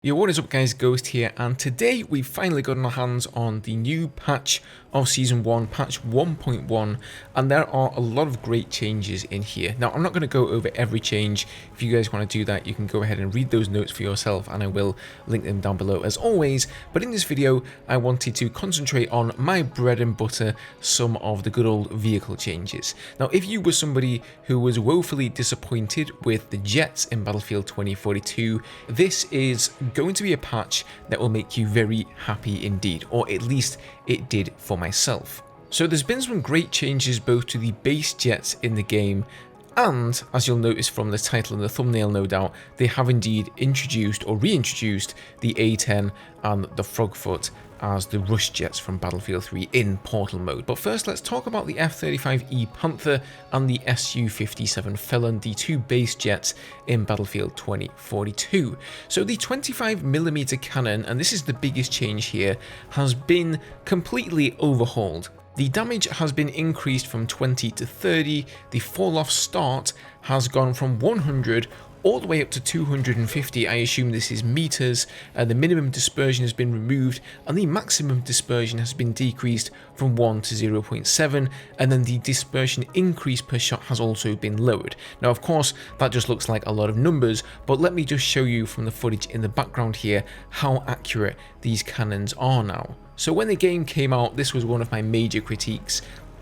Yo, what is up guys, Ghost here, and today we've finally gotten our hands on the new patch of Season 1, patch 1.1, and there are a lot of great changes in here. Now, I'm not going to go over every change. If you guys want to do that, you can go ahead and read those notes for yourself, and I will link them down below as always. But in this video, I wanted to concentrate on my bread and butter, some of the good old vehicle changes. Now, if you were somebody who was woefully disappointed with the jets in Battlefield 2042, this is going to be a patch that will make you very happy indeed, or at least it did for myself. So there's been some great changes both to the base jets in the game, and as you'll notice from the title and the thumbnail no doubt, they have indeed introduced or reintroduced the A10 and the Frogfoot as the rush jets from Battlefield 3 in portal mode. But first, let's talk about the F-35E Panther and the Su-57 Felon, the two base jets in Battlefield 2042. So the 25mm cannon, and this is the biggest change here, has been completely overhauled. The damage has been increased from 20 to 30, the fall-off start has gone from 100 all the way up to 250, I assume this is meters, the minimum dispersion has been removed, and the maximum dispersion has been decreased from 1 to 0.7, and then the dispersion increase per shot has also been lowered. Now of course, that just looks like a lot of numbers, but let me just show you from the footage in the background here how accurate these cannons are now. So when the game came out, this was one of my major critiques.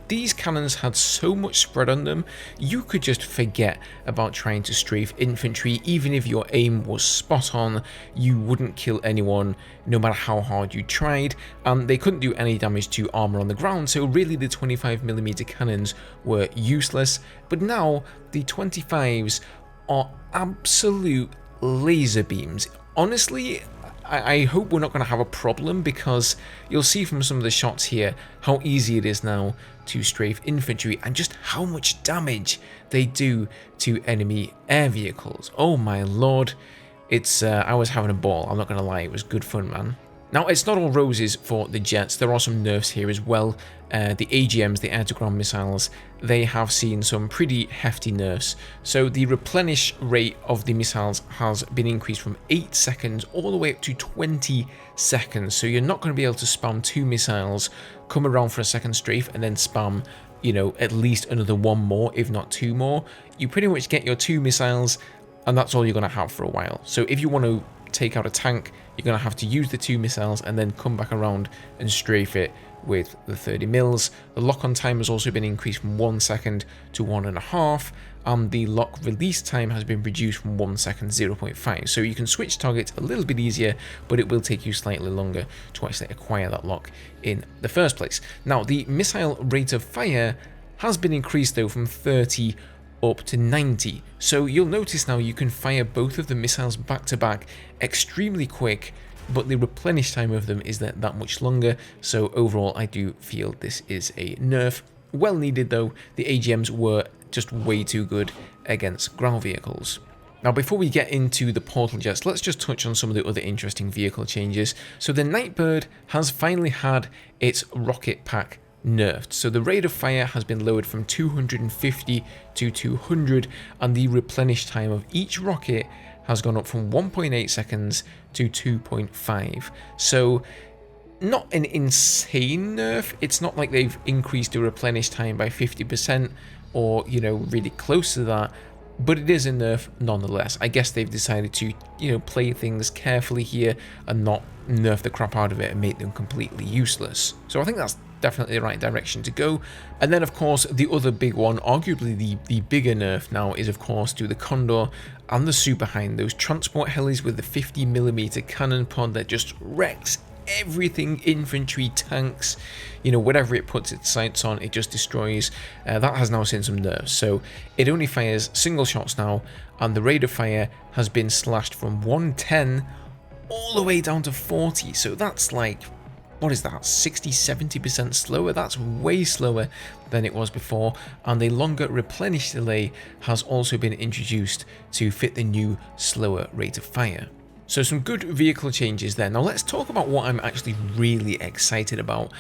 These cannons had so much spread on them, you could just forget about trying to strafe infantry. Even if your aim was spot on, you wouldn't kill anyone no matter how hard you tried, and they couldn't do any damage to armor on the ground, so really the 25mm cannons were useless. But now the 25s are absolute laser beams. Honestly, I hope we're not going to have a problem, because you'll see from some of the shots here how easy it is now to strafe infantry and just how much damage they do to enemy air vehicles. Oh my lord, it's I was having a ball, I'm not going to lie, it was good fun, man. Now, it's not all roses for the jets, there are some nerfs here as well. The AGMs, the air-to-ground missiles, they have seen some pretty hefty nerfs. So the replenish rate of the missiles has been increased from 8 seconds all the way up to 20 seconds. So you're not going to be able to spam 2 missiles, come around for a second strafe, and then spam, you know, at least another 1 more, if not 2 more. You pretty much get your 2 missiles, and that's all you're going to have for a while. So if you want to take out a tank, you're going to have to use the 2 missiles and then come back around and strafe it with the 30 mils. The lock-on time has also been increased from 1 second to 1.5, and the lock release time has been reduced from 1 second to 0.5. So you can switch targets a little bit easier, but it will take you slightly longer to actually acquire that lock in the first place. Now, the missile rate of fire has been increased though from 30 up to 90. So you'll notice now you can fire both of the missiles back to back extremely quick, but the replenish time of them is that much longer. So overall, I do feel this is a nerf. Well needed though, the AGMs were just way too good against ground vehicles. Now, before we get into the portal jets, let's just touch on some of the other interesting vehicle changes. So the Nightbird has finally had its rocket pack nerfed. So the rate of fire has been lowered from 250 to 200, and the replenish time of each rocket has gone up from 1.8 seconds to 2.5. So not an insane nerf. It's not like they've increased the replenish time by 50% or, you know, really close to that, but it is a nerf nonetheless. I guess they've decided to, you know, play things carefully here and not nerf the crap out of it and make them completely useless. So I think that's definitely the right direction to go. And then of course the other big one, arguably the bigger nerf now, is of course to the Condor and the Super Hind, those transport helis with the 50mm cannon pod that just wrecks everything, infantry, tanks, you know, whatever it puts its sights on, it just destroys. That has now seen some nerfs, so it only fires single shots now, and the rate of fire has been slashed from 110 all the way down to 40. So that's like, what is that, 60-70% slower? That's way slower than it was before, and a longer replenish delay has also been introduced to fit the new slower rate of fire. So some good vehicle changes there. Now let's talk about what I'm actually really excited about,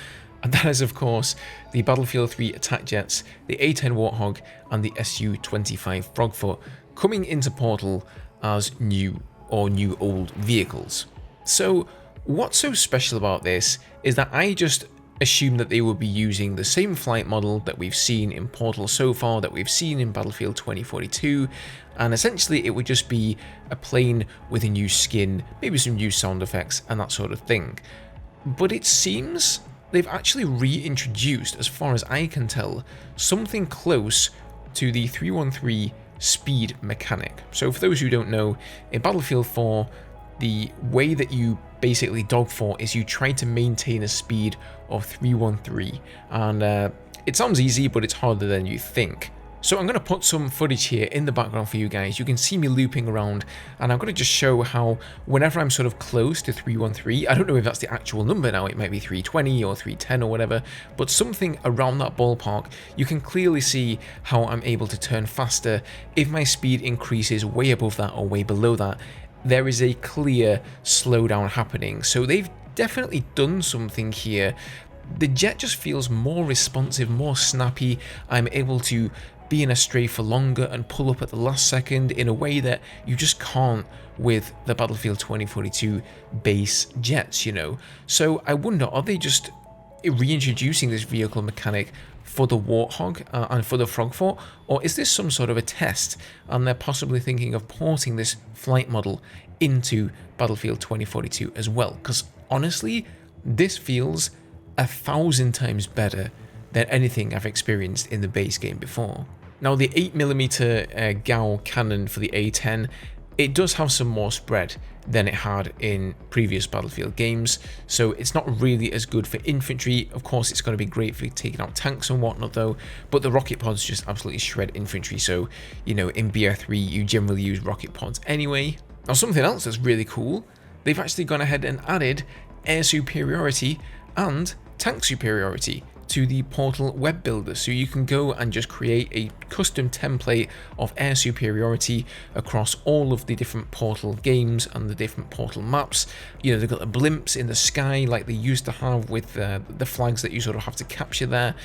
and that is of course the Battlefield 3 attack jets, the A10 Warthog and the Su-25 Frogfoot coming into Portal as new or new old vehicles. So what's so special about this is that I just assume that they will be using the same flight model that we've seen in Portal so far, that we've seen in Battlefield 2042, and essentially it would just be a plane with a new skin, maybe some new sound effects and that sort of thing. But it seems they've actually reintroduced, as far as I can tell, something close to the 313 speed mechanic. So for those who don't know, in Battlefield 4, the way that you basically dogfight is you try to maintain a speed of 313, and it sounds easy, but it's harder than you think. So I'm going to put some footage here in the background for you guys. You can see me looping around, and I'm going to just show how whenever I'm sort of close to 313, I don't know if that's the actual number now, it might be 320 or 310 or whatever, but something around that ballpark, you can clearly see how I'm able to turn faster. If my speed increases way above that or way below that, there is a clear slowdown happening. So they've definitely done something here. The jet just feels more responsive, more snappy. I'm able to be in a strafe for longer and pull up at the last second in a way that you just can't with the Battlefield 2042 base jets, you know. So I wonder, are they just reintroducing this vehicle mechanic for the Warthog and for the Frogfoot, or is this some sort of a test and they're possibly thinking of porting this flight model into Battlefield 2042 as well? Because honestly, this feels 1,000 times better than anything I've experienced in the base game before. Now the 8mm Gao cannon for the A10, it does have some more spread than it had in previous Battlefield games, so it's not really as good for infantry. Of course, it's going to be great for taking out tanks and whatnot though, but the rocket pods just absolutely shred infantry, so, you know, in BR3 you generally use rocket pods anyway. Now something else that's really cool, they've actually gone ahead and added air superiority and tank superiority to the Portal web builder, so you can go and just create a custom template of air superiority across all of the different Portal games and the different Portal maps. You know, they've got the blimps in the sky like they used to have with the flags that you sort of have to capture there.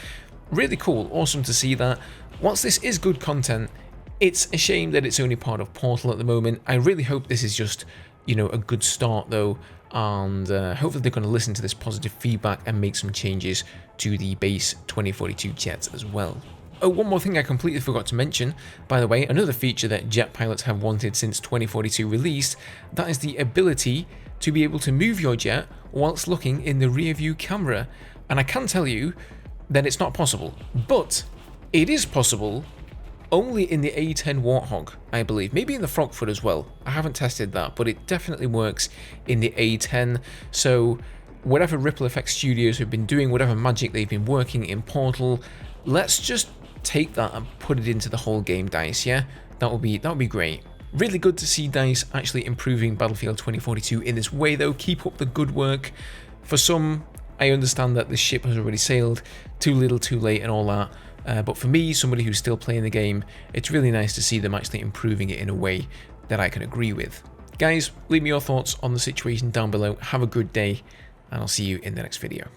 Really cool, awesome to see that. Whilst this is good content, it's a shame that it's only part of Portal at the moment. I really hope this is just, you know, a good start though, and hopefully they're going to listen to this positive feedback and make some changes to the base 2042 jets as well. Oh, one more thing I completely forgot to mention, by the way, another feature that jet pilots have wanted since 2042 released, that is the ability to be able to move your jet whilst looking in the rear view camera. And I can tell you that it's not possible, but it is possible only in the A10 Warthog, I believe. Maybe in the Frogfoot as well. I haven't tested that, but it definitely works in the A10. So whatever Ripple Effect Studios have been doing, whatever magic they've been working in Portal, let's just take that and put it into the whole game, DICE, yeah? That would be great. Really good to see DICE actually improving Battlefield 2042 in this way though. Keep up the good work. For some, I understand that the ship has already sailed, too little too late and all that. But for me, somebody who's still playing the game, it's really nice to see them actually improving it in a way that I can agree with. Guys, leave me your thoughts on the situation down below. Have a good day, and I'll see you in the next video.